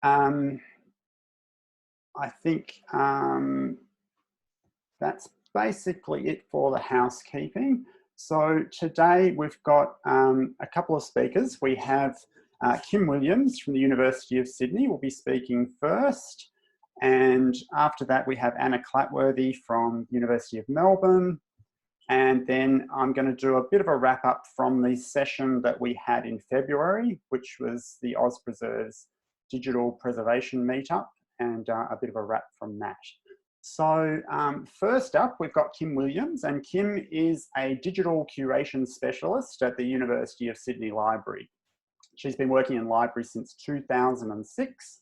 I think that's basically it for the housekeeping. So today we've got a couple of speakers. We have Kim Williams from the University of Sydney will be speaking first. And after that, we have Anna Clatworthy from University of Melbourne. And then I'm going to do a bit of a wrap up from the session that we had in February, which was the Australasia Preserves Digital Preservation Meetup, and a bit of a wrap from that. So first up, we've got Kim Williams, and Kim is a digital curation specialist at the University of Sydney Library. She's been working in libraries since 2006,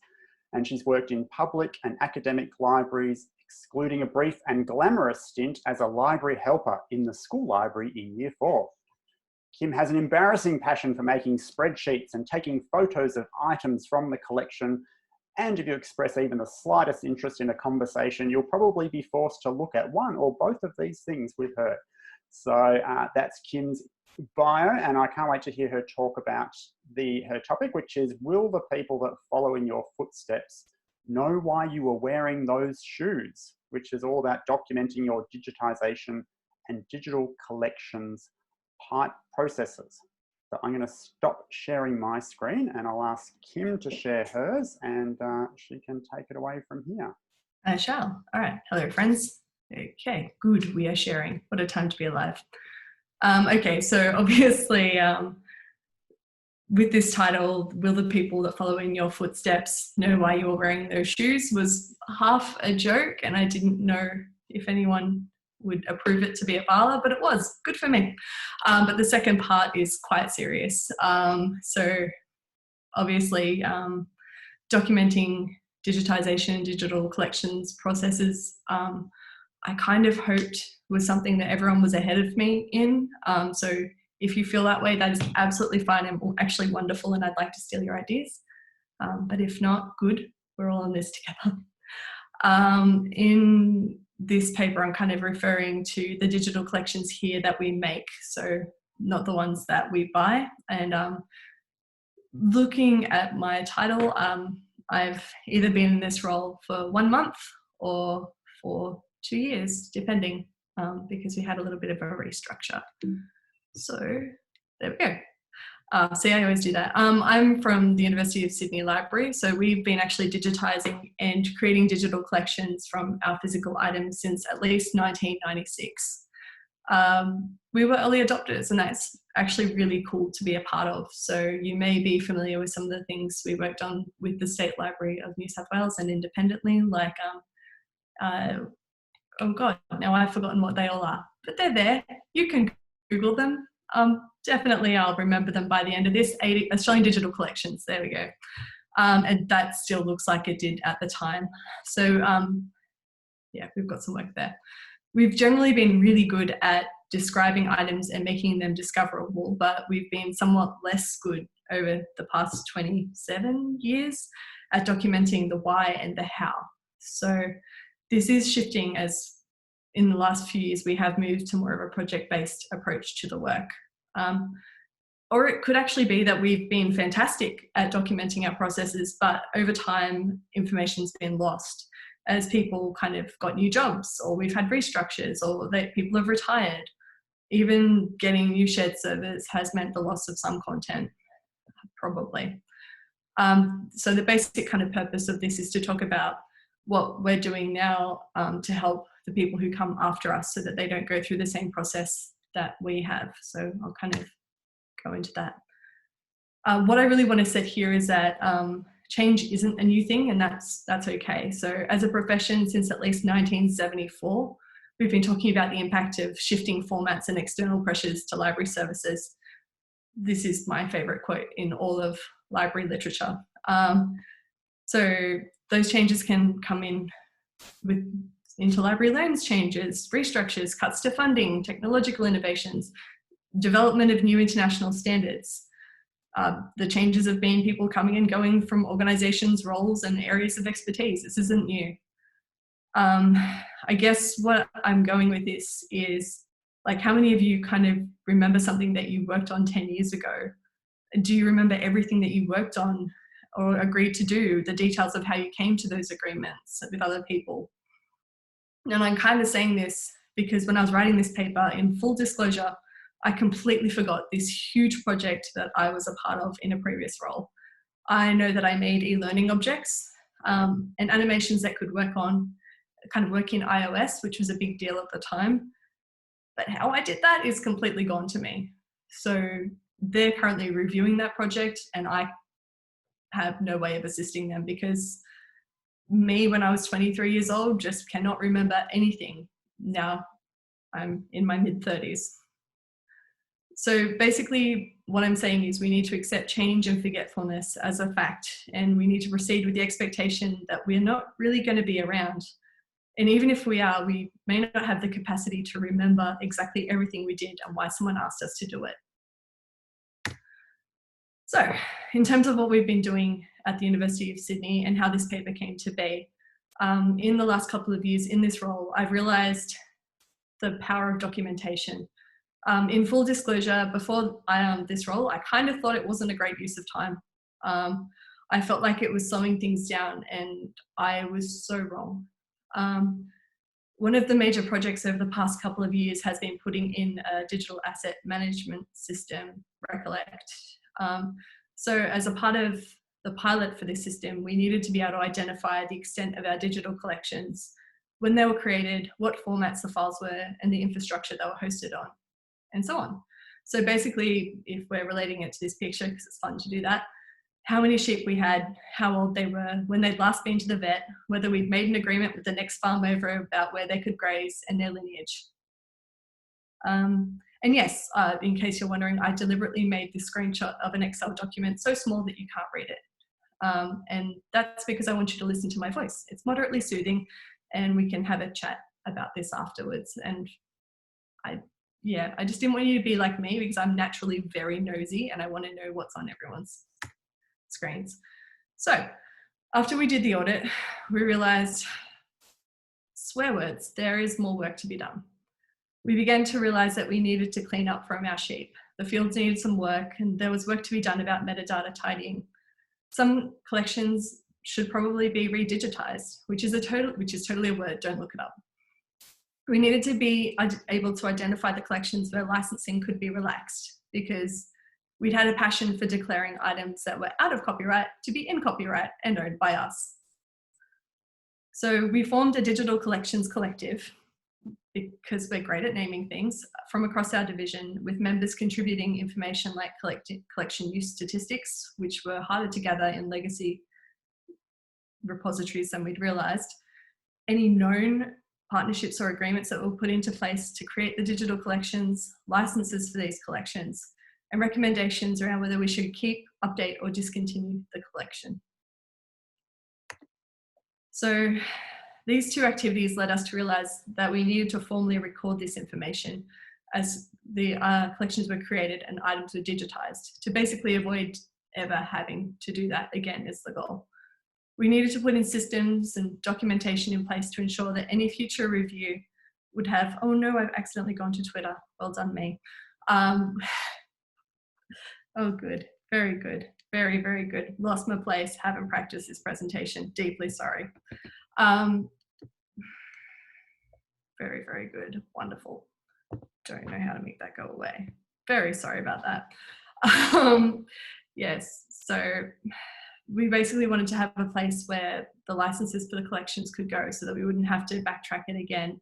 and she's worked in public and academic libraries, excluding a brief and glamorous stint as a library helper in the school library in Year 4. Kim has an embarrassing passion for making spreadsheets and taking photos of items from the collection. And if you express even the slightest interest in a conversation, you'll probably be forced to look at one or both of these things with her. So that's Kim's bio, and I can't wait to hear her talk about her topic, which is, will the people that follow in your footsteps know why you were wearing those shoes, which is all about documenting your digitisation and digital collections pipe processes. So I'm going to stop sharing my screen and I'll ask Kim to share hers, and she can take it away from here. I shall. All right. Hello, friends. Okay, good. We are sharing. What a time to be alive. Okay, so obviously with this title, will the people that follow in your footsteps know why you were wearing those shoes, was half a joke, and I didn't know if anyone would approve it to be a parlor, but it was good for me. But the second part is quite serious. So obviously documenting digitisation and digital collections processes, I kind of hoped was something that everyone was ahead of me in. So if you feel that way, that is absolutely fine and actually wonderful, and I'd like to steal your ideas. But if not, good, we're all in this together. In this paper, I'm kind of referring to the digital collections here that we make, so not the ones that we buy. And looking at my title, I've either been in this role for 1 month or for 2 years, depending, because we had a little bit of a restructure. So there we go. See, I always do that. I'm from the University of Sydney Library, so we've been actually digitising and creating digital collections from our physical items since at least 1996. We were early adopters, and that's actually really cool to be a part of. So you may be familiar with some of the things we worked on with the State Library of New South Wales and independently, like, oh God, now I've forgotten what they all are, but they're there. You can Google them. Definitely I'll remember them by the end of this. 80 Australian Digital Collections, there we go. And that still looks like it did at the time. So yeah, we've got some work there. We've generally been really good at describing items and making them discoverable, but we've been somewhat less good over the past 27 years at documenting the why and the how. So this is shifting, as in the last few years we have moved to more of a project-based approach to the work. Or it could actually be that we've been fantastic at documenting our processes, but over time information's been lost as people kind of got new jobs, or we've had restructures, or people have retired. Even getting new shared servers has meant the loss of some content, probably. So the basic kind of purpose of this is to talk about what we're doing now to help the people who come after us so that they don't go through the same process that we have. So I'll kind of go into that. What I really want to set here is that change isn't a new thing, and that's okay. So as a profession, since at least 1974, we've been talking about the impact of shifting formats and external pressures to library services. This is my favourite quote in all of library literature. So those changes can come in with interlibrary loans changes, restructures, cuts to funding, technological innovations, development of new international standards. The changes have been people coming and going from organisations, roles and areas of expertise. This isn't new. I guess what I'm going with this is, like, how many of you kind of remember something that you worked on 10 years ago? Do you remember everything that you worked on? or agreed to do, the details of how you came to those agreements with other people. And I'm kind of saying this because when I was writing this paper, in full disclosure, I completely forgot this huge project that I was a part of in a previous role. I know that I made e-learning objects and animations that could work in iOS, which was a big deal at the time. But how I did that is completely gone to me. So they're currently reviewing that project, and I have no way of assisting them because me, when I was 23 years old, just cannot remember anything. Now I'm in my mid-30s. So basically what I'm saying is we need to accept change and forgetfulness as a fact, and we need to proceed with the expectation that we're not really going to be around. And even if we are, we may not have the capacity to remember exactly everything we did and why someone asked us to do it. So in terms of what we've been doing at the University of Sydney and how this paper came to be, in the last couple of years in this role, I've realised the power of documentation. In full disclosure, before this role, I kind of thought it wasn't a great use of time. I felt like it was slowing things down, and I was so wrong. One of the major projects over the past couple of years has been putting in a digital asset management system, Recollect. So as a part of the pilot for this system, we needed to be able to identify the extent of our digital collections, when they were created, what formats the files were, and the infrastructure they were hosted on, and so on. So basically, if we're relating it to this picture, because it's fun to do that, how many sheep we had, how old they were, when they'd last been to the vet, whether we'd made an agreement with the next farm over about where they could graze, and their lineage. And yes, in case you're wondering, I deliberately made this screenshot of an Excel document so small that you can't read it. And that's because I want you to listen to my voice. It's moderately soothing, and we can have a chat about this afterwards. And I just didn't want you to be like me, because I'm naturally very nosy and I want to know what's on everyone's screens. So after we did the audit, we realized, swear words, there is more work to be done. We began to realize that we needed to clean up from our sheep. The fields needed some work, and there was work to be done about metadata tidying. Some collections should probably be redigitized, which is totally a word, don't look it up. We needed to be able to identify the collections where licensing could be relaxed, because we'd had a passion for declaring items that were out of copyright to be in copyright and owned by us. So we formed a digital collections collective, because we're great at naming things, from across our division, with members contributing information like collection use statistics, which were harder to gather in legacy repositories than we'd realised, any known partnerships or agreements that were put into place to create the digital collections, licenses for these collections, and recommendations around whether we should keep, update, or discontinue the collection. So these two activities led us to realise that we needed to formally record this information as the collections were created and items were digitised, to basically avoid ever having to do that again is the goal. We needed to put in systems and documentation in place to ensure that any future review would have, oh no, I've accidentally gone to Twitter, well done me. Oh good, very good, very, very good. Lost my place, haven't practiced this presentation, deeply sorry. Very, very good, wonderful. Don't know how to make that go away. Very sorry about that. Yes, so we basically wanted to have a place where the licenses for the collections could go so that we wouldn't have to backtrack it again,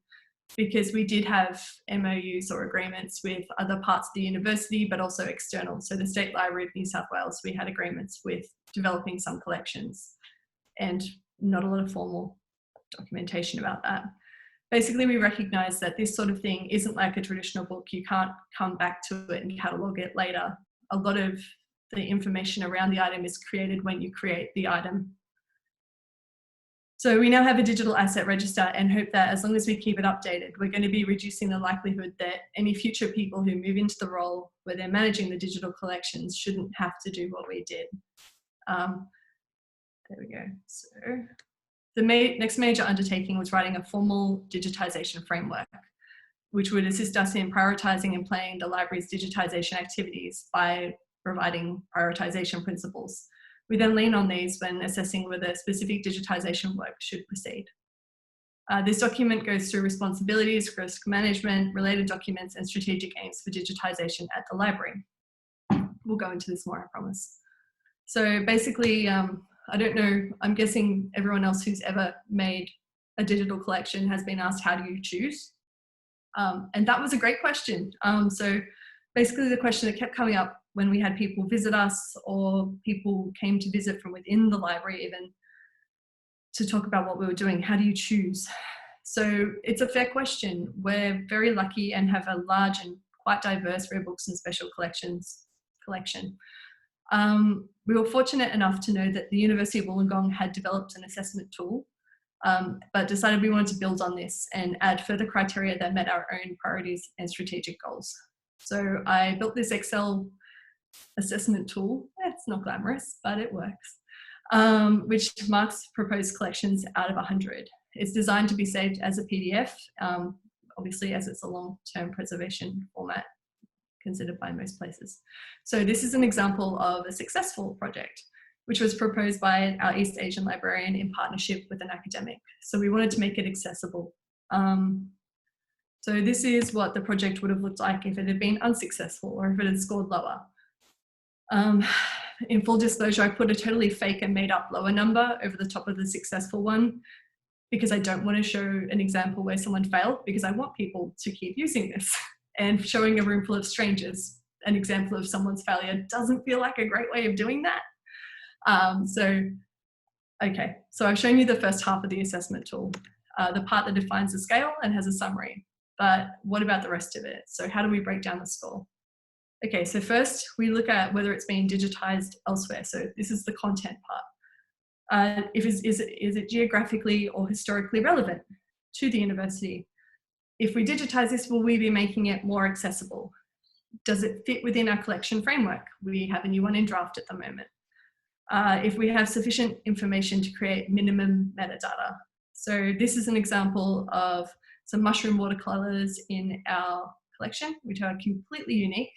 because we did have MOUs or agreements with other parts of the university, but also external. So the State Library of New South Wales, we had agreements with developing some collections, and not a lot of formal documentation about that. Basically, we recognise that this sort of thing isn't like a traditional book. You can't come back to it and catalogue it later. A lot of the information around the item is created when you create the item. So we now have a digital asset register, and hope that as long as we keep it updated, we're going to be reducing the likelihood that any future people who move into the role where they're managing the digital collections shouldn't have to do what we did. There we go. So the next major undertaking was writing a formal digitisation framework, which would assist us in prioritising and planning the library's digitisation activities by providing prioritisation principles. We then lean on these when assessing whether specific digitisation work should proceed. This document goes through responsibilities, risk management, related documents, and strategic aims for digitisation at the library. We'll go into this more, I promise. So basically, I don't know, I'm guessing everyone else who's ever made a digital collection has been asked, how do you choose? And that was a great question. So basically the question that kept coming up when we had people visit us, or people came to visit from within the library even, to talk about what we were doing, how do you choose? So it's a fair question. We're very lucky and have a large and quite diverse rare books and special collections collection. We were fortunate enough to know that the University of Wollongong had developed an assessment tool, but decided we wanted to build on this and add further criteria that met our own priorities and strategic goals. So I built this Excel assessment tool. It's not glamorous, but it works, which marks proposed collections out of 100. It's designed to be saved as a PDF, obviously as it's a long-term preservation format considered by most places. So this is an example of a successful project, which was proposed by our East Asian librarian in partnership with an academic. So we wanted to make it accessible. So this is what the project would have looked like if it had been unsuccessful or if it had scored lower. In full disclosure, I put a totally fake and made up lower number over the top of the successful one, because I don't want to show an example where someone failed, because I want people to keep using this. And showing a room full of strangers an example of someone's failure doesn't feel like a great way of doing that. Okay, so I've shown you the first half of the assessment tool, the part that defines the scale and has a summary. But what about the rest of it? So how do we break down the score? Okay, so first we look at whether it's being digitized elsewhere. So this is the content part. Is it geographically or historically relevant to the university? If we digitize this, will we be making it more accessible? Does it fit within our collection framework? We have a new one in draft at the moment. If we have sufficient information to create minimum metadata. So this is an example of some mushroom watercolors in our collection, which are completely unique.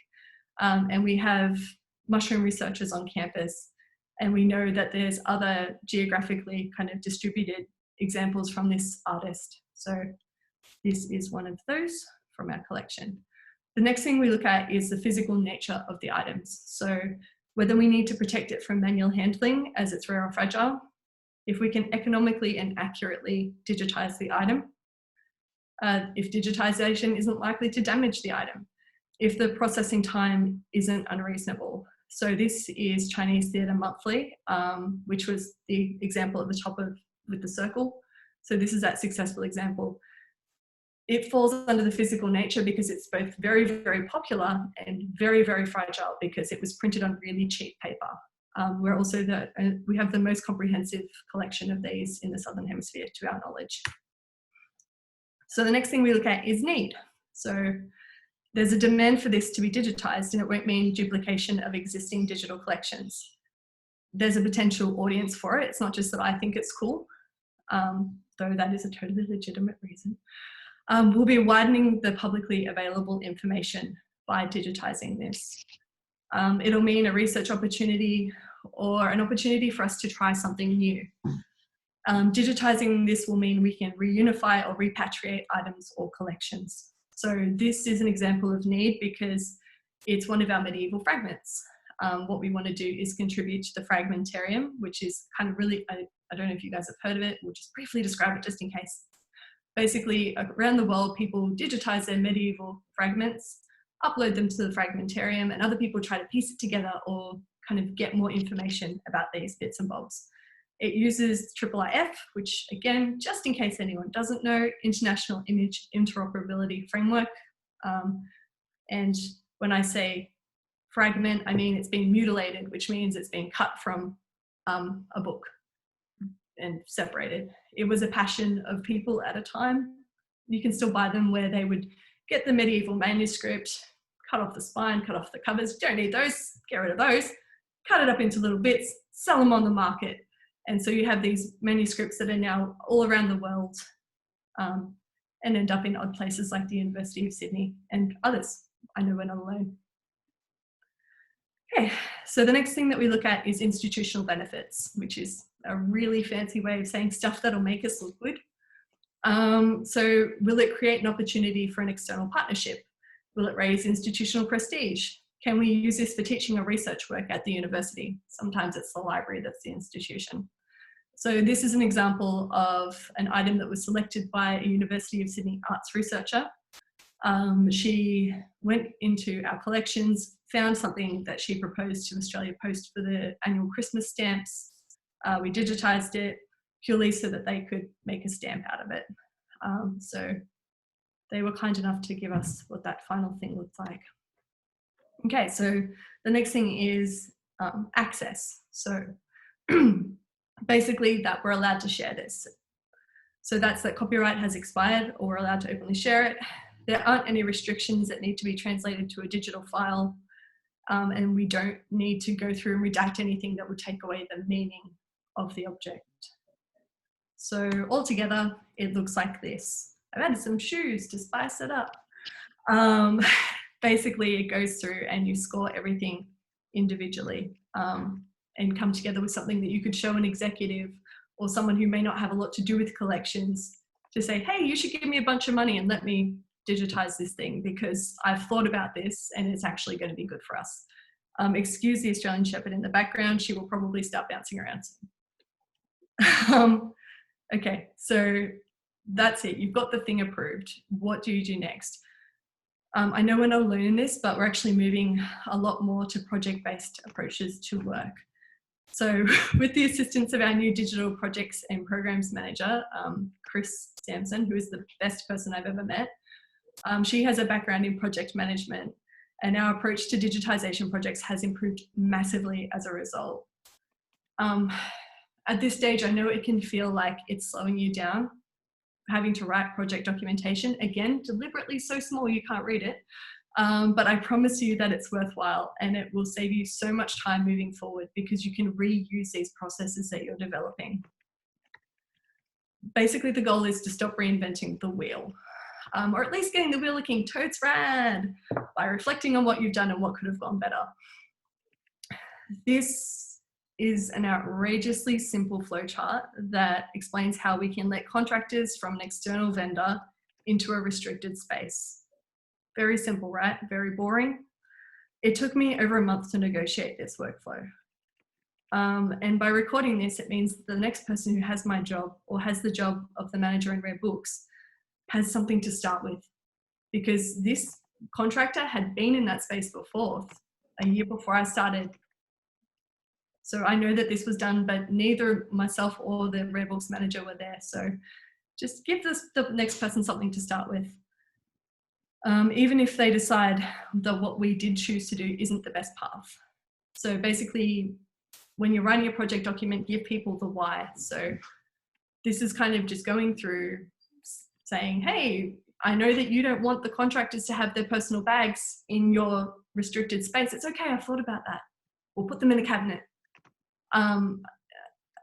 And we have mushroom researchers on campus, and we know that there's other geographically kind of distributed examples from this artist. So this is one of those from our collection. The next thing we look at is the physical nature of the items. So whether we need to protect it from manual handling as it's rare or fragile, if we can economically and accurately digitize the item, if digitization isn't likely to damage the item, if the processing time isn't unreasonable. So this is Chinese Theatre Monthly, which was the example at the top of with the circle. So this is that successful example. It falls under the physical nature because it's both very, very popular and very, very fragile because it was printed on really cheap paper. We're also we have the most comprehensive collection of these in the Southern Hemisphere to our knowledge. So the next thing we look at is need. So there's a demand for this to be digitized, and it won't mean duplication of existing digital collections. There's a potential audience for it. It's not just that I think it's cool, though that is a totally legitimate reason. We'll be widening the publicly available information by digitizing this. It'll mean a research opportunity or an opportunity for us to try something new. Digitizing this will mean we can reunify or repatriate items or collections. So this is an example of need because it's one of our medieval fragments. What we want to do is contribute to the fragmentarium, which is kind of really, I don't know if you guys have heard of it, we'll just briefly describe it just in case. Basically, around the world, people digitize their medieval fragments, upload them to the fragmentarium, and other people try to piece it together or kind of get more information about these bits and bobs. It uses IIIF, which again, just in case anyone doesn't know, International Image Interoperability Framework. And when I say fragment, I mean it's been mutilated, which means it's been cut from a book and separated. It was a passion of people at a time. You can still buy them where they would get the medieval manuscript, cut off the spine, cut off the covers. Don't need those, get rid of those, cut it up into little bits, sell them on the market. And so you have these manuscripts that are now all around the world and end up in odd places like the University of Sydney and others. I know we're not alone. Okay, so the next thing that we look at is institutional benefits, which is a really fancy way of saying stuff that'll make us look good. So will it create an opportunity for an external partnership? Will it raise institutional prestige? Can we use this for teaching or research work at the university? Sometimes it's the library that's the institution. So this is an example of an item that was selected by a University of Sydney arts researcher. She went into our collections, found something that she proposed to Australia Post for the annual Christmas stamps. We digitised it purely so that they could make a stamp out of it. So they were kind enough to give us what that final thing looked like. Okay, so the next thing is access. So basically that we're allowed to share this. So that's that copyright has expired or we're allowed to openly share it. There aren't any restrictions that need to be translated to a digital file, and we don't need to go through and redact anything that would take away the meaning of the object. So altogether, it looks like this. I've added some shoes to spice it up. Basically, it goes through and you score everything individually and come together with something that you could show an executive or someone who may not have a lot to do with collections to say, hey, you should give me a bunch of money and let me digitize this thing because I've thought about this and it's actually going to be good for us. Excuse the Australian Shepherd in the background. She will probably start bouncing around soon. Okay, so that's it. You've got the thing approved. What do you do next? I know we're not alone in this, but we're actually moving a lot more to project-based approaches to work. So with the assistance of our new digital projects and programs manager, Chris Sampson, who is the best person I've ever met, she has a background in project management, and our approach to digitisation projects has improved massively as a result. At this stage, I know it can feel like it's slowing you down, having to write project documentation, again, deliberately so small you can't read it, but I promise you that it's worthwhile and it will save you so much time moving forward because you can reuse these processes that you're developing. Basically, the goal is to stop reinventing the wheel, or at least getting the wheel looking totes rad by reflecting on what you've done and what could have gone better. This is an outrageously simple flowchart that explains how we can let contractors from an external vendor into a restricted space. Very simple, right? Very boring. It took me over a month to negotiate this workflow. And by recording this, it means the next person who has my job or has the job of the manager in Rare Books has something to start with, because this contractor had been in that space before, a year before I started. So I know that this was done, but neither myself or the Rare Books manager were there. So just give the next person something to start with. Even if they decide that what we did choose to do isn't the best path. So basically, when you're writing a project document, give people the why. So this is kind of just going through saying, hey, I know that you don't want the contractors to have their personal bags in your restricted space. It's okay, I've thought about that. We'll put them in a cabinet.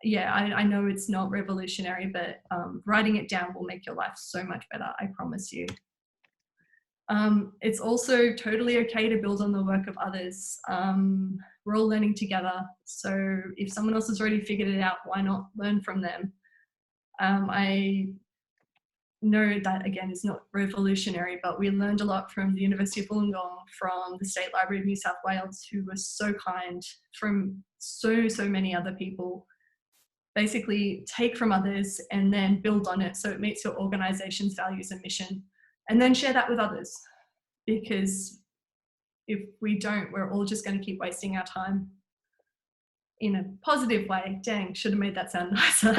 Yeah, I know it's not revolutionary, but writing it down will make your life so much better, I promise you. It's also totally okay to build on the work of others. We're all learning together. So if someone else has already figured it out, why not learn from them? I know that, again, is not revolutionary, but we learned a lot from the University of Wollongong, from the State Library of New South Wales, who was so kind, from so many other people. Basically take from others and then build on it so it meets your organisation's values and mission, and then share that with others. Because if we don't, we're all just going to keep wasting our time in a positive way. Dang, should have made that sound nicer.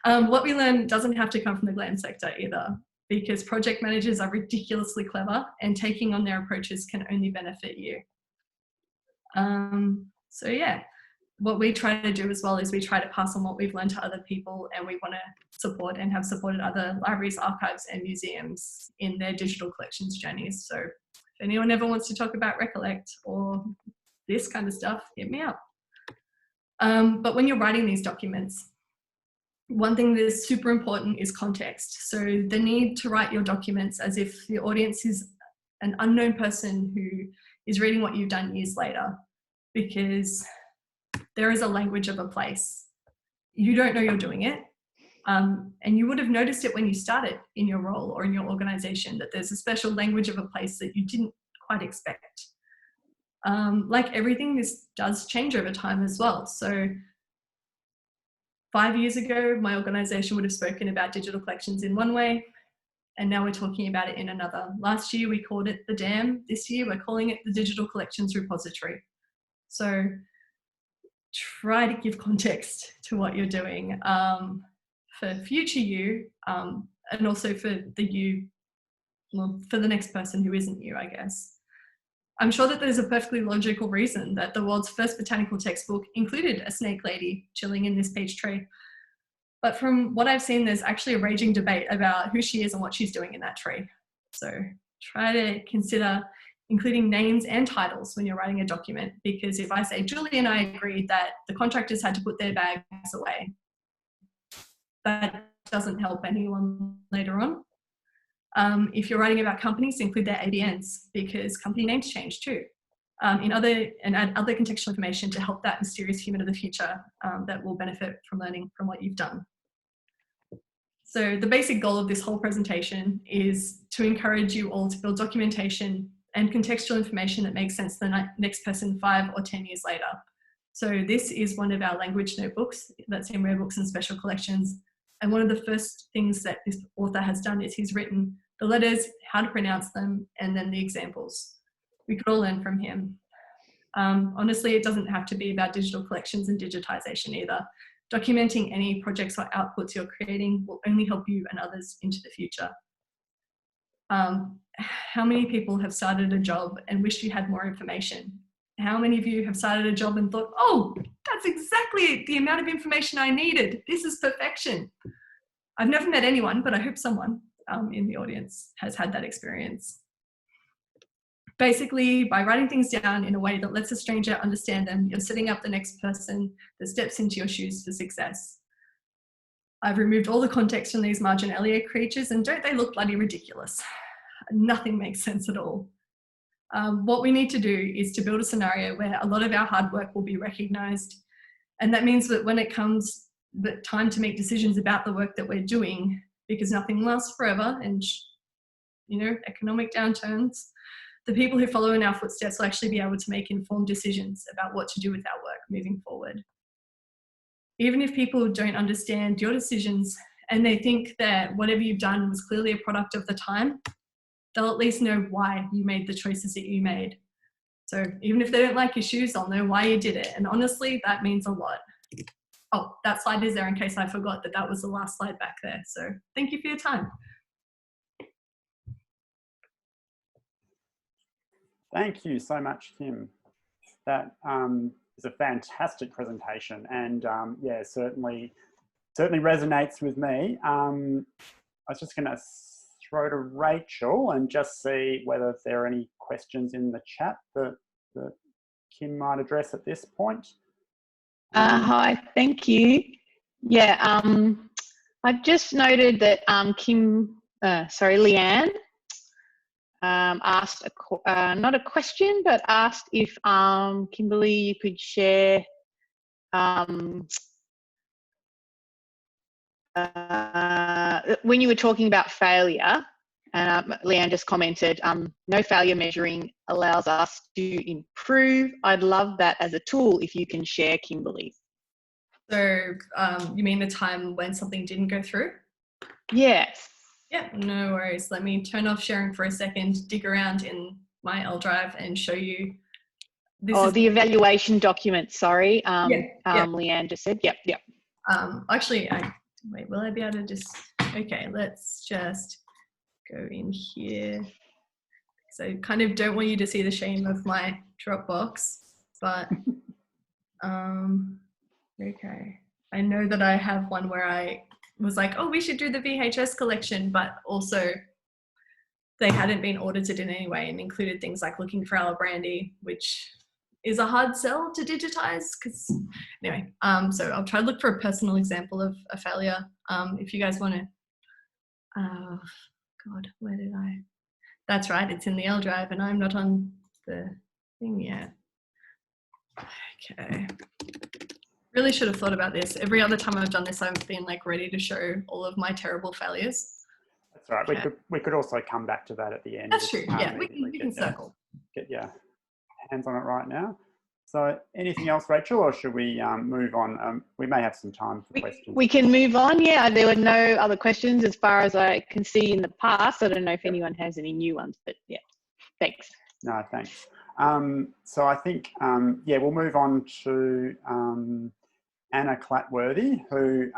What we learn doesn't have to come from the glam sector either, because project managers are ridiculously clever and taking on their approaches can only benefit you. So yeah, what we try to do as well is we try to pass on what we've learned to other people, and we want to support and have supported other libraries, archives and museums in their digital collections journeys. So if anyone ever wants to talk about Recollect or this kind of stuff, hit me up. But when you're writing these documents, one thing that is super important is context. So the need to write your documents as if the audience is an unknown person who is reading what you've done years later, because there is a language of a place. You don't know you're doing it. And you would have noticed it when you started in your role or in your organization, that there's a special language of a place that you didn't quite expect. Like everything, this does change over time as well. So 5 years ago, my organization would have spoken about digital collections in one way, and now we're talking about it in another. Last year, we called it the DAM. This year, we're calling it the Digital Collections Repository. So try to give context to what you're doing for future you, and also for the you, well, for the next person who isn't you, I guess. I'm sure that there's a perfectly logical reason that the world's first botanical textbook included a snake lady chilling in this page tray. But from what I've seen, there's actually a raging debate about who she is and what she's doing in that tree. So try to consider including names and titles when you're writing a document, because if I say Julie and I agreed that the contractors had to put their bags away, that doesn't help anyone later on. If you're writing about companies, include their ABNs, because company names change too. And add other contextual information to help that mysterious human of the future that will benefit from learning from what you've done. So the basic goal of this whole presentation is to encourage you all to build documentation and contextual information that makes sense to the next person 5 or 10 years later. So this is one of our language notebooks that's in rare books and special collections. And one of the first things that this author has done is he's written the letters, how to pronounce them, and then the examples. We could all learn from him. Honestly, it doesn't have to be about digital collections and digitisation either. Documenting any projects or outputs you're creating will only help you and others into the future. How many people have started a job and wished you had more information? How many of you have started a job and thought, oh, that's exactly the amount of information I needed. This is perfection. I've never met anyone, but I hope someone in the audience has had that experience. Basically, by writing things down in a way that lets a stranger understand them, you're setting up the next person that steps into your shoes for success. I've removed all the context from these marginalia creatures, and don't they look bloody ridiculous? Nothing makes sense at all. What we need to do is to build a scenario where a lot of our hard work will be recognised. And that means that when it comes the time to make decisions about the work that we're doing, because nothing lasts forever and, you know, economic downturns, the people who follow in our footsteps will actually be able to make informed decisions about what to do with our work moving forward. Even if people don't understand your decisions and they think that whatever you've done was clearly a product of the time, they'll at least know why you made the choices that you made. So even if they don't like your shoes, they'll know why you did it. And honestly, that means a lot. Oh, that slide is there in case I forgot that was the last slide back there. So thank you for your time. Thank you so much, Kim. That is a fantastic presentation, and yeah, certainly resonates with me. I was just going to throw to Rachel and just see whether there are any questions in the chat that Kim might address at this point. Hi, thank you. Yeah, I've just noted that Leanne asked not a question, but asked if Kimberley, you could share when you were talking about failure, Leanne just commented, no failure measuring allows us to improve. I'd love that as a tool if you can share, Kimberley. So you mean the time when something didn't go through? Yes. Yeah, no worries. Let me turn off sharing for a second, dig around in my L drive and show you. The evaluation document, sorry. Yeah. Leanne just said, yep. Actually, wait, will I be able to just, okay, let's just go in here. So I kind of don't want you to see the shame of my Dropbox, but okay. I know that I have one where I was like, oh, we should do the VHS collection, but also they hadn't been audited in any way and included things like looking for our brandy, which is a hard sell to digitize because anyway, so I'll try to look for a personal example of a failure. If you guys want to, God, where did I? That's right, it's in the L drive and I'm not on the Thing yet. Okay. Really should have thought about this. Every other time I've done this, I've been like ready to show all of my terrible failures. That's all right. Okay. We could also come back to that at the end. That's true. Yeah, we can circle. Get your hands on it right now. So anything else, Rachel, or should we move on? We may have some time for questions. We can move on. Yeah, there were no other questions as far as I can see in the past. I don't know if anyone has any new ones, but yeah, thanks. No, thanks. So I think, yeah, we'll move on to Anna Clatworthy, who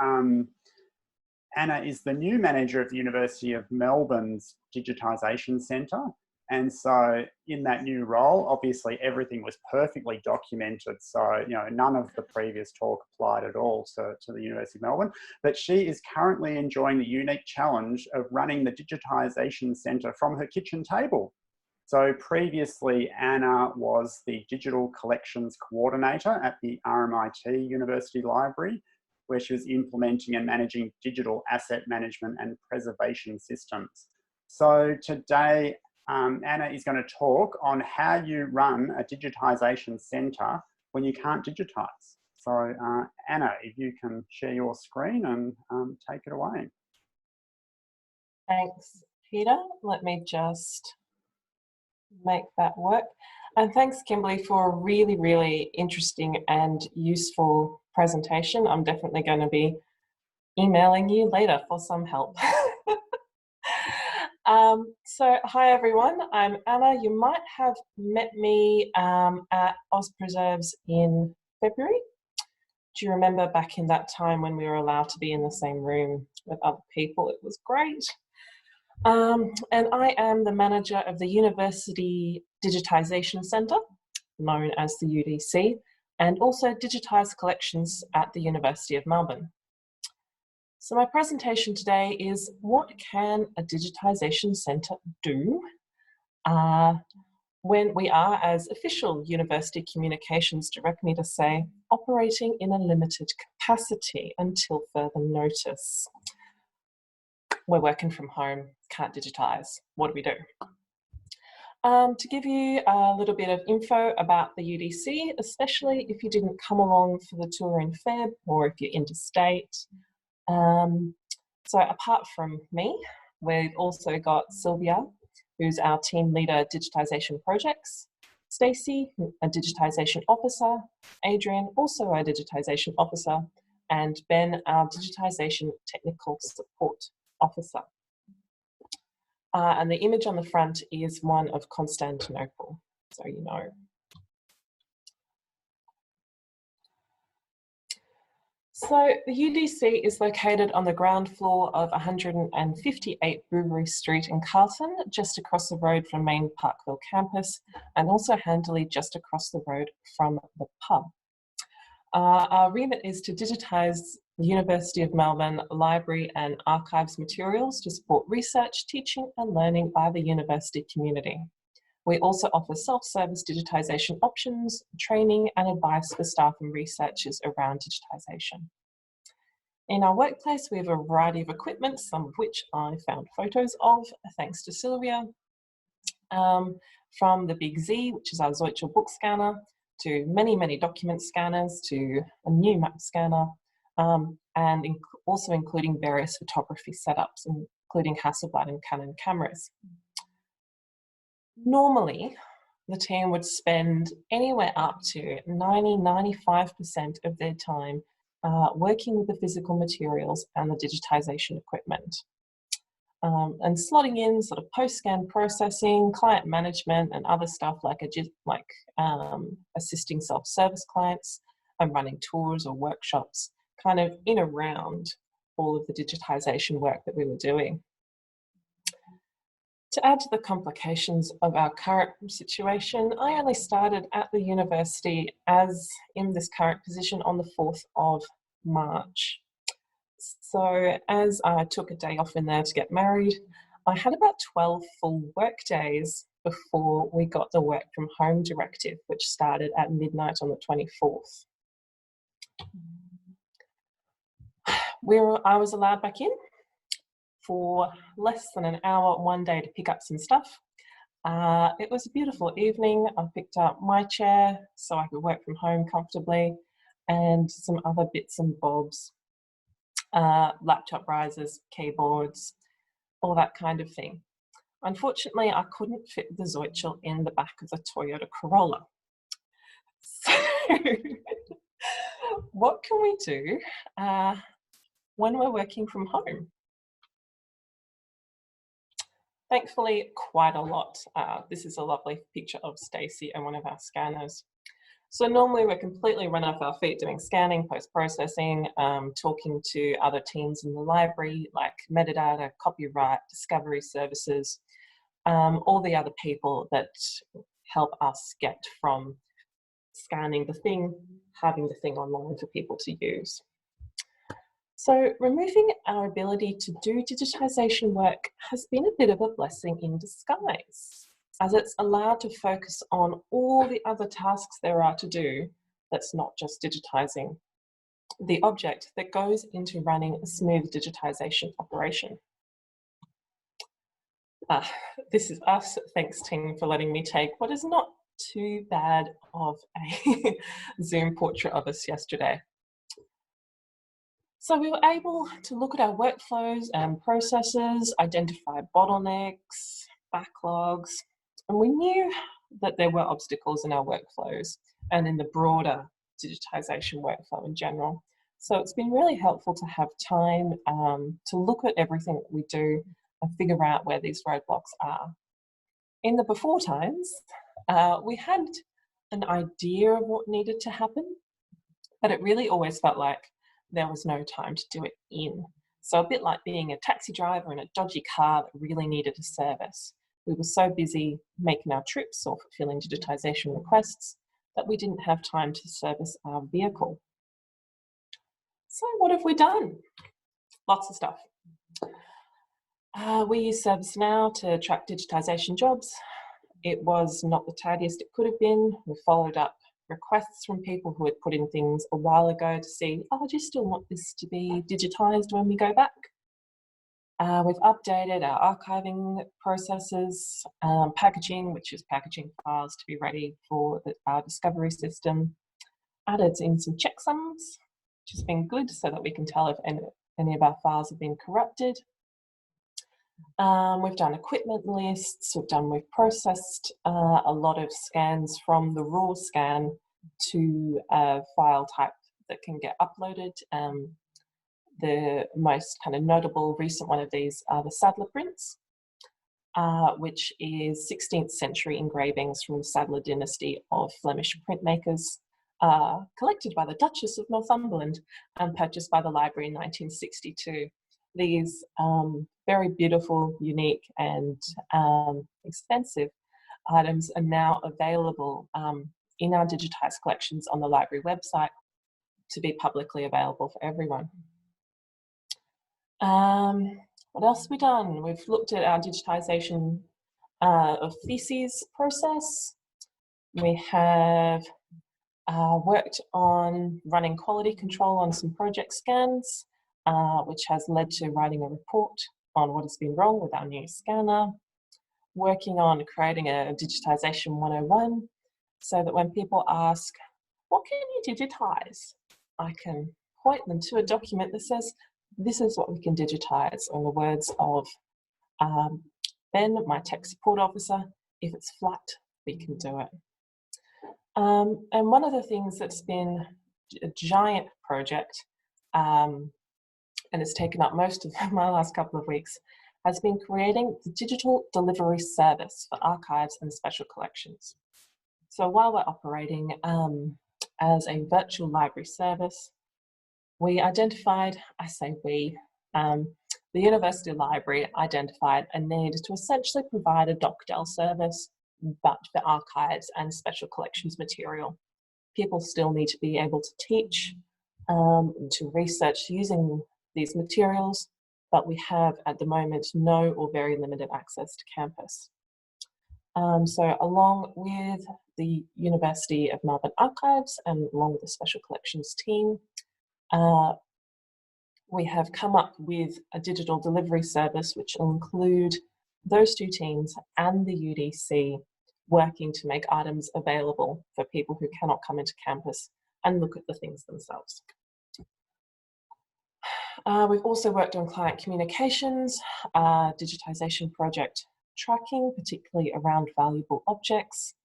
Anna is the new manager of the University of Melbourne's Digitisation Centre. And so in that new role, obviously everything was perfectly documented. So, you know, none of the previous talk applied at all to the University of Melbourne. But she is currently enjoying the unique challenge of running the Digitisation Centre from her kitchen table. So previously, Anna was the Digital Collections Coordinator at the RMIT University Library, where she was implementing and managing digital asset management and preservation systems. So today, Anna is going to talk on how you run a digitisation centre when you can't digitise. So Anna, if you can share your screen and take it away. Thanks, Peter. Let me just make that work. And thanks, Kimberley, for a really, really interesting and useful presentation. I'm definitely going to be emailing you later for some help. So hi everyone, I'm Anna. You might have met me at Australasia Preserves in February. Do you remember back in that time when we were allowed to be in the same room with other people? It was great. And I am the manager of the University Digitisation Centre, known as the UDC, and also Digitise Collections at the University of Melbourne. So my presentation today is what can a digitisation centre do when we are, as official university communications direct me to say, operating in a limited capacity until further notice. We're working from home, can't digitise. What do we do? To give you a little bit of info about the UDC, especially if you didn't come along for the tour in Feb or if you're interstate. So apart from me, we've also got Sylvia, who's our team leader, digitisation projects, Stacey, a digitisation officer, Adrian, also a digitisation officer, and Ben, our digitisation technical support officer. And the image on the front is one of Constantinople, so you know. So the UDC is located on the ground floor of 158 Brewery Street in Carlton, just across the road from main Parkville campus, and also handily just across the road from the pub. Our remit is to digitise the University of Melbourne library and archives materials to support research, teaching and learning by the university community. We also offer self-service digitisation options, training and advice for staff and researchers around digitisation. In our workplace, we have a variety of equipment, some of which I found photos of, thanks to Sylvia, from the Big Z, which is our Zoichel book scanner, to many, many document scanners, to a new map scanner, and also including various photography setups, including Hasselblad and Canon cameras. Normally, the team would spend anywhere up to 90–95% of their time working with the physical materials and the digitisation equipment. And slotting in sort of post-scan processing, client management and other stuff like assisting self-service clients and running tours or workshops, kind of in around all of the digitisation work that we were doing. To add to the complications of our current situation, I only started at the university as in this current position on the 4th of March. So as I took a day off in there to get married, I had about 12 full work days before we got the work from home directive, which started at midnight on the 24th. I was allowed back in for less than an hour one day to pick up some stuff. It was a beautiful evening. I picked up my chair so I could work from home comfortably, and some other bits and bobs, laptop risers, keyboards, all that kind of thing. Unfortunately, I couldn't fit the Zoichel in the back of the Toyota Corolla. So what can we do when we're working from home? Thankfully, quite a lot. This is a lovely picture of Stacey and one of our scanners. So normally we're completely run off our feet doing scanning, post-processing, talking to other teams in the library like metadata, copyright, discovery services, all the other people that help us get from scanning the thing, having the thing online for people to use. So removing our ability to do digitisation work has been a bit of a blessing in disguise, as it's allowed to focus on all the other tasks there are to do that's not just digitising the object that goes into running a smooth digitisation operation. This is us. Thanks, team, for letting me take what is not too bad of a Zoom portrait of us yesterday. So we were able to look at our workflows and processes, identify bottlenecks, backlogs, and we knew that there were obstacles in our workflows and in the broader digitisation workflow in general. So it's been really helpful to have time to look at everything that we do and figure out where these roadblocks are. In the before times, we had an idea of what needed to happen, but it really always felt like there was no time to do it in. So a bit like being a taxi driver in a dodgy car that really needed a service. We were so busy making our trips or fulfilling digitisation requests that we didn't have time to service our vehicle. So what have we done? Lots of stuff. We use ServiceNow to track digitisation jobs. It was not the tidiest it could have been. We followed up requests from people who had put in things a while ago to see, oh, do you still want this to be digitised when we go back? We've updated our archiving processes, packaging, which is packaging files to be ready for our discovery system, added in some checksums, which has been good so that we can tell if any of our files have been corrupted. We've done equipment lists, we've processed a lot of scans from the raw scan to a file type that can get uploaded. The most kind of notable recent one of these are the Sadler prints, which is 16th century engravings from the Sadler dynasty of Flemish printmakers, collected by the Duchess of Northumberland and purchased by the library in 1962. These very beautiful, unique and expensive items are now available in our digitised collections on the library website to be publicly available for everyone. What else have we done? We've looked at our digitisation of theses process. We have worked on running quality control on some project scans, which has led to writing a report on what has been wrong with our new scanner, working on creating a digitisation 101, so that when people ask, what can you digitise? I can point them to a document that says, this is what we can digitise, in the words of Ben, my tech support officer, if it's flat, we can do it. And one of the things that's been a giant project, and it's taken up most of my last couple of weeks, has been creating the digital delivery service for archives and special collections. So while we're operating as a virtual library service, we identified, I say we, the University Library identified a need to essentially provide a DocDel service, but for archives and special collections material. People still need to be able to teach, to research using these materials, but we have at the moment no or very limited access to campus. So along with the University of Melbourne Archives and along with the Special Collections team, we have come up with a digital delivery service which will include those two teams and the UDC working to make items available for people who cannot come into campus and look at the things themselves. We've also worked on client communications, digitisation project tracking, particularly around valuable objects.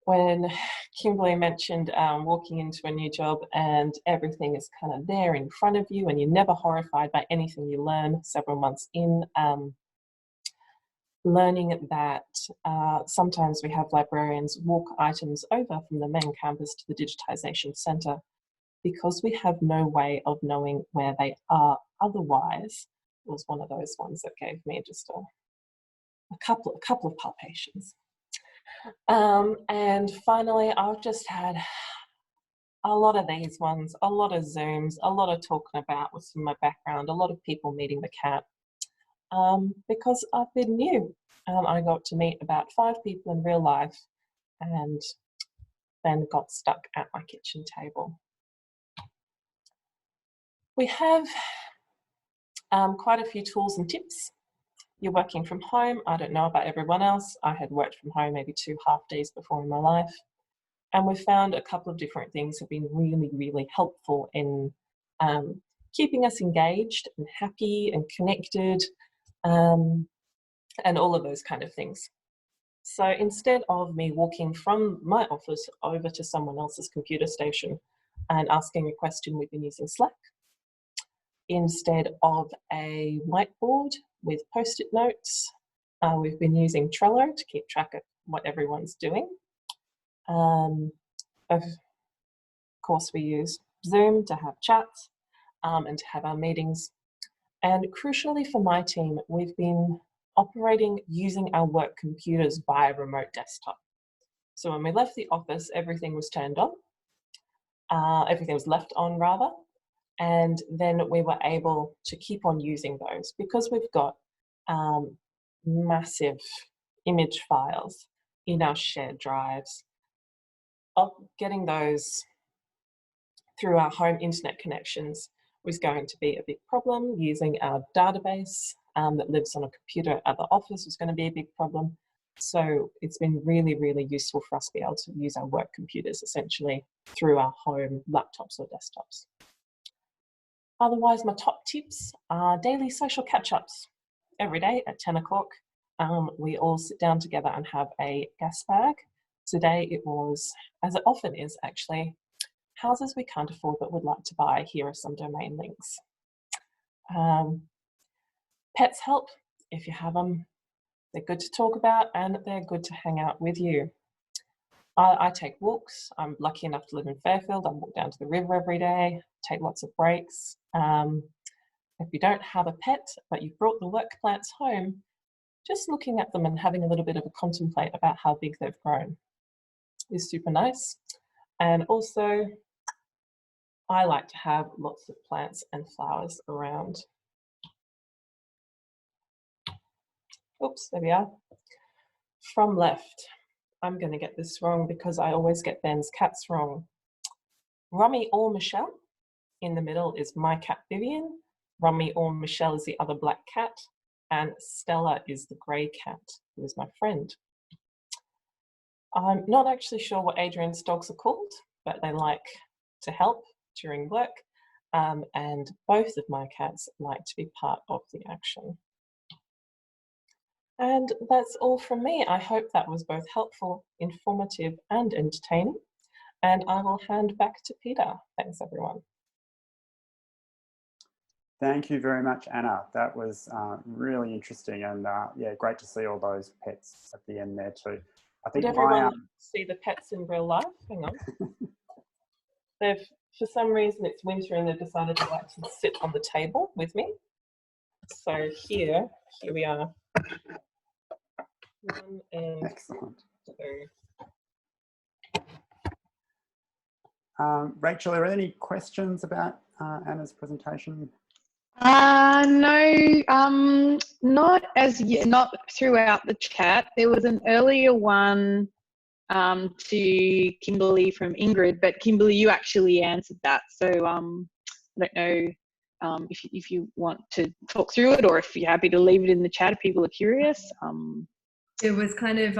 When Kimberley mentioned walking into a new job and everything is kind of there in front of you and you're never horrified by anything you learn several months in, learning that sometimes we have librarians walk items over from the main campus to the Digitisation Centre because we have no way of knowing where they are otherwise, was one of those ones that gave me just a couple of palpitations. And finally, I've just had a lot of these ones, a lot of Zooms, a lot of talking about what's in my background, a lot of people meeting the cat, because I've been new. I got to meet about 5 people in real life and then got stuck at my kitchen table. We have quite a few tools and tips. You're working from home. I don't know about everyone else. I had worked from home maybe 2 half days before in my life. And we've found a couple of different things have been really, really helpful in keeping us engaged and happy and connected and all of those kind of things. So instead of me walking from my office over to someone else's computer station and asking a question, we've been using Slack. Instead of a whiteboard with post-it notes, we've been using Trello to keep track of what everyone's doing. Of course, we use Zoom to have chats and to have our meetings. And crucially for my team, we've been operating using our work computers via remote desktop. So when we left the office, everything was turned on. Everything was left on rather. And then we were able to keep on using those because we've got massive image files in our shared drives. Getting those through our home internet connections was going to be a big problem. Using our database that lives on a computer at the office was going to be a big problem. So it's been really, really useful for us to be able to use our work computers essentially through our home laptops or desktops. Otherwise, my top tips are daily social catch-ups. Every day at 10 o'clock, we all sit down together and have a gas bag. Today it was, as it often is actually, houses we can't afford but would like to buy. Here are some domain links. Pets help if you have them. They're good to talk about and they're good to hang out with you. I take walks. I'm lucky enough to live in Fairfield. I walk down to the river every day, take lots of breaks. If you don't have a pet, but you've brought the work plants home, just looking at them and having a little bit of a contemplate about how big they've grown is super nice. And also, I like to have lots of plants and flowers around. Oops, there we are. From left. I'm going to get this wrong because I always get Ben's cats wrong. Rummy or Michelle. In the middle is my cat Vivian. Rummy or Michelle is the other black cat. And Stella is the grey cat, who is my friend. I'm not actually sure what Adrian's dogs are called, but they like to help during work. And both of my cats like to be part of the action. And that's all from me. I hope that was both helpful, informative, and entertaining. And I will hand back to Peter. Thanks, everyone. Thank you very much, Anna. That was really interesting, and yeah, great to see all those pets at the end there too. I think Did everyone see the pets in real life? Hang on. They've, for some reason, it's winter and they've decided to like to sit on the table with me. So here we are. One and excellent. Two. Rachel, are there any questions about Anna's presentation? No, not as yet, not throughout the chat. There was an earlier one to Kimberley from Ingrid, but Kimberley, you actually answered that. So I don't know if you want to talk through it, or if you're happy to leave it in the chat if people are curious. It was kind of,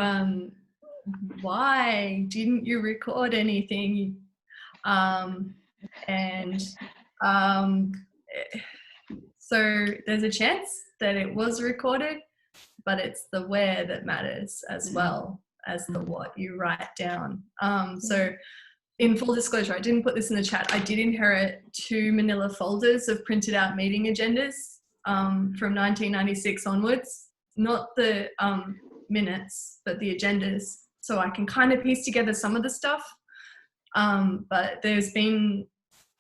why didn't you record anything? So there's a chance that it was recorded, but it's the where that matters as well as the what you write down. So in full disclosure, I didn't put this in the chat. I did inherit 2 manila folders of printed out meeting agendas from 1996 onwards, not the minutes, but the agendas. So I can kind of piece together some of the stuff. But there's been,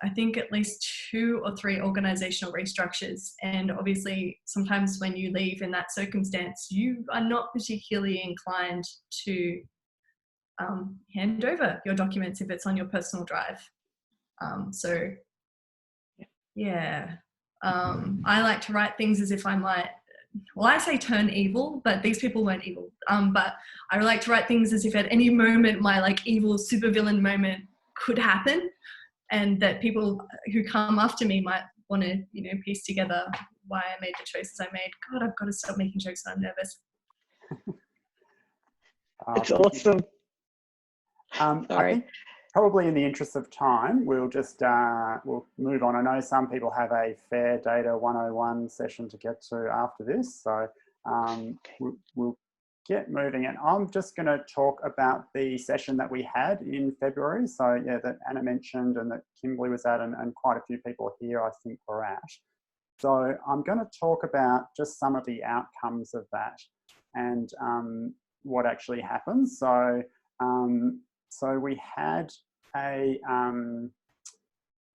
I think, at least 2 or 3 organizational restructures. And obviously, sometimes when you leave in that circumstance, you are not particularly inclined to hand over your documents if it's on your personal drive. So, yeah. I like to write things as if I might, well, I say turn evil, but these people weren't evil. But I like to write things as if at any moment my like evil supervillain moment could happen, and that people who come after me might want to, you know, piece together why I made the choices I made. God, I've got to stop making jokes when I'm nervous. It's awesome. I think probably in the interest of time, we'll just we'll move on. I know some people have a Fair Data 101 session to get to after this, so we'll get moving. And I'm just going to talk about the session that we had in February. So yeah, that Anna mentioned and that Kimberley was at, and quite a few people here I think were at. So I'm going to talk about just some of the outcomes of that and what actually happens. So so we had a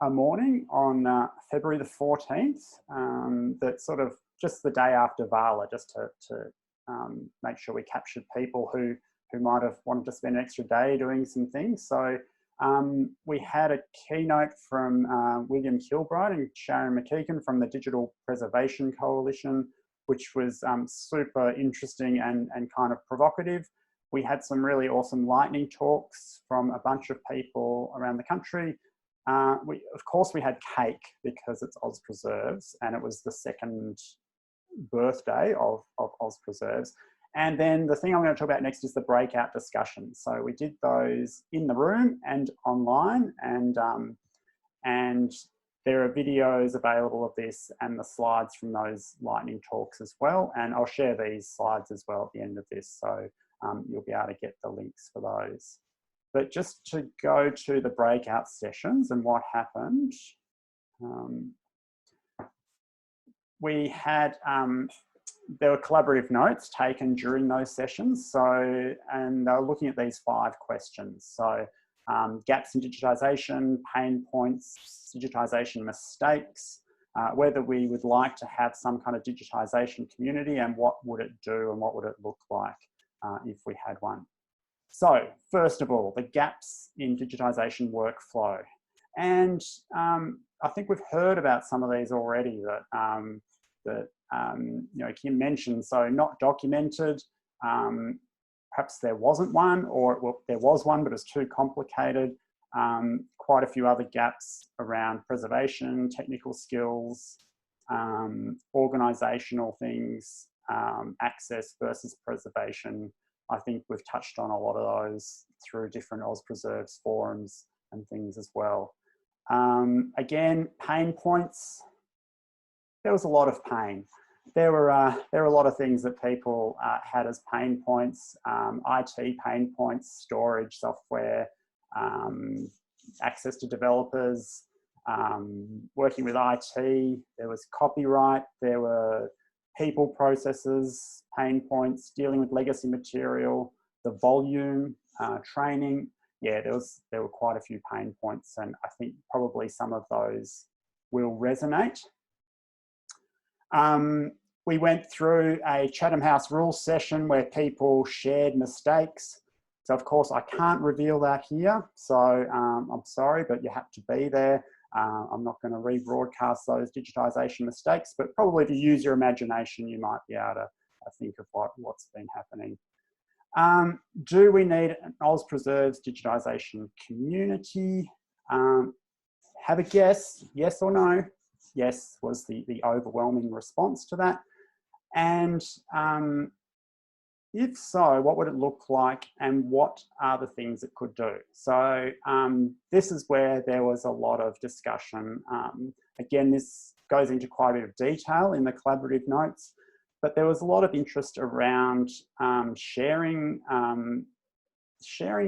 morning on February the 14th that sort of just the day after Vala, just to make sure we captured people who might have wanted to spend an extra day doing some things. So we had a keynote from William Kilbride and Sharon McKeegan from the Digital Preservation Coalition, which was super interesting and kind of provocative. We had some really awesome lightning talks from a bunch of people around the country. Of course, we had cake because it's Oz Preserves, and it was the 2nd birthday of Oz Preserves. And then the thing I'm going to talk about next is the breakout discussions. So we did those in the room and online, and there are videos available of this and the slides from those lightning talks as well. And I'll share these slides as well at the end of this, so you'll be able to get the links for those. But just to go to the breakout sessions and what happened, we had, there were collaborative notes taken during those sessions. So, and they were looking at these 5 questions. So gaps in digitisation, pain points, digitisation mistakes, whether we would like to have some kind of digitisation community, and what would it do and what would it look like if we had one. So first of all, the gaps in digitisation workflow. And I think we've heard about some of these already that you know, Kim mentioned. So not documented, perhaps there wasn't one, or well, there was one, but it's too complicated. Quite a few other gaps around preservation, technical skills, organisational things, access versus preservation. I think we've touched on a lot of those through different Oz Preserves forums and things as well. Again, pain points. There was a lot of pain. There were a lot of things that people had as pain points, IT pain points, storage, software, access to developers, working with IT. There was copyright. There were people, processes, pain points, dealing with legacy material, the volume, training. Yeah, there were quite a few pain points, and I think probably some of those will resonate. We went through a Chatham House Rules session where people shared mistakes. So of course I can't reveal that here. So I'm sorry, but you have to be there. I'm not going to rebroadcast those digitisation mistakes, but probably if you use your imagination, you might be able to think of what's been happening. Do we need an Oz Preserves digitisation community? Have a guess, yes or no? yes was the overwhelming response to that. And if so, what would it look like and what are the things it could do? So this is where there was a lot of discussion. Again, this goes into quite a bit of detail in the collaborative notes, but there was a lot of interest around sharing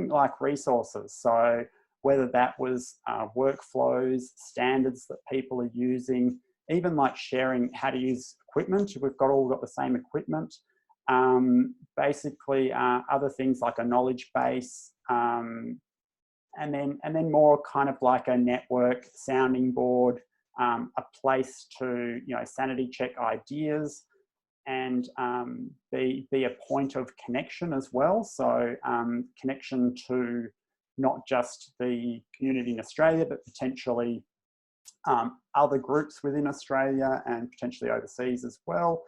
like resources. So whether that was workflows, standards that people are using, even like sharing how to use equipment. We've all got the same equipment. Basically other things like a knowledge base, and then more kind of like a network sounding board, a place to, you know, sanity check ideas, and be a point of connection as well. So connection to not just the community in Australia, but potentially other groups within Australia and potentially overseas as well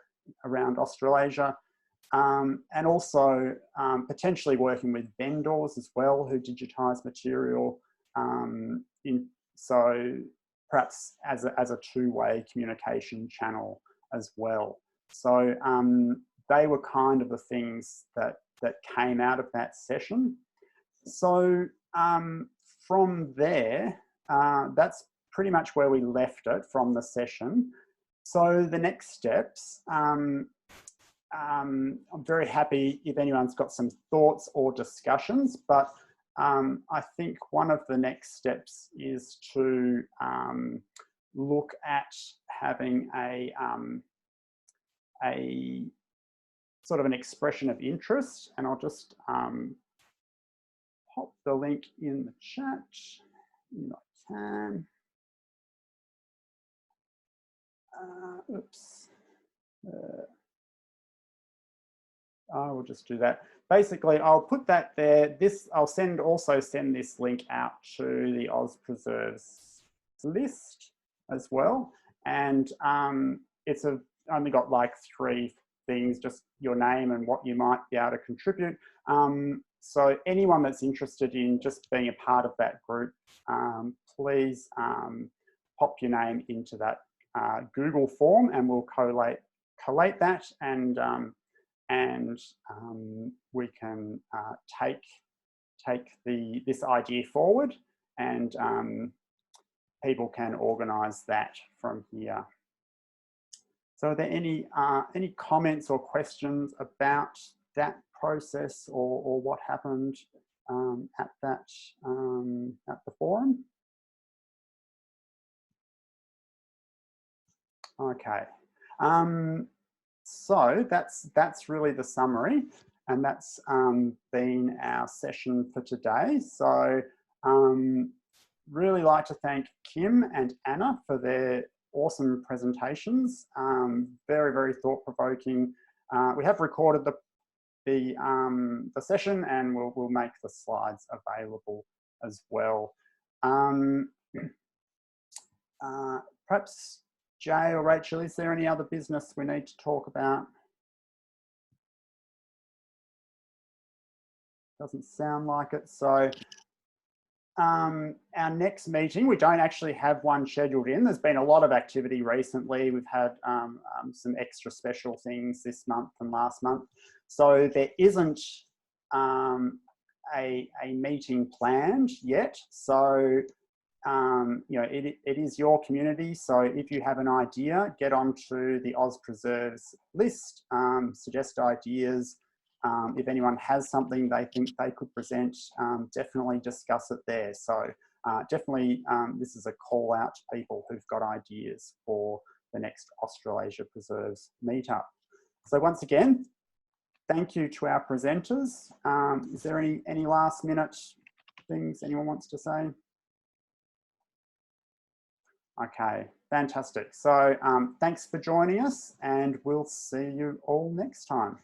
around Australasia. And also potentially working with vendors as well who digitise material, so perhaps as a two-way communication channel as well. So they were kind of the things that came out of that session. So from there, that's pretty much where we left it from the session. So the next steps, I'm very happy if anyone's got some thoughts or discussions, but I think one of the next steps is to look at having a sort of an expression of interest, and I'll just pop the link in the chat if I can. Oops. I will just do that. Basically, I'll put that there. I'll also send this link out to the Aus Preserves list as well. And it's only got like 3 things, just your name and what you might be able to contribute. So anyone that's interested in just being a part of that group, please pop your name into that Google form, and we'll collate that, and we can take this idea forward, and people can organise that from here. So are there any comments or questions about that process or what happened at the forum? Okay. So that's really the summary, and that's been our session for today. So really like to thank Kim and Anna for their awesome presentations. Very, very thought-provoking. We have recorded the session, and we'll make the slides available as well. Perhaps Jay or Rachel, is there any other business we need to talk about? Doesn't sound like it. So our next meeting, we don't actually have one scheduled in. There's been a lot of activity recently. We've had some extra special things this month and last month. So there isn't a meeting planned yet. So you know, it is your community. So if you have an idea, get onto the Aus Preserves list, suggest ideas. If anyone has something they think they could present, definitely discuss it there. So definitely this is a call out to people who've got ideas for the next Australasia Preserves meetup. So once again, thank you to our presenters. Is there any last minute things anyone wants to say? Okay, fantastic. So thanks for joining us, and we'll see you all next time.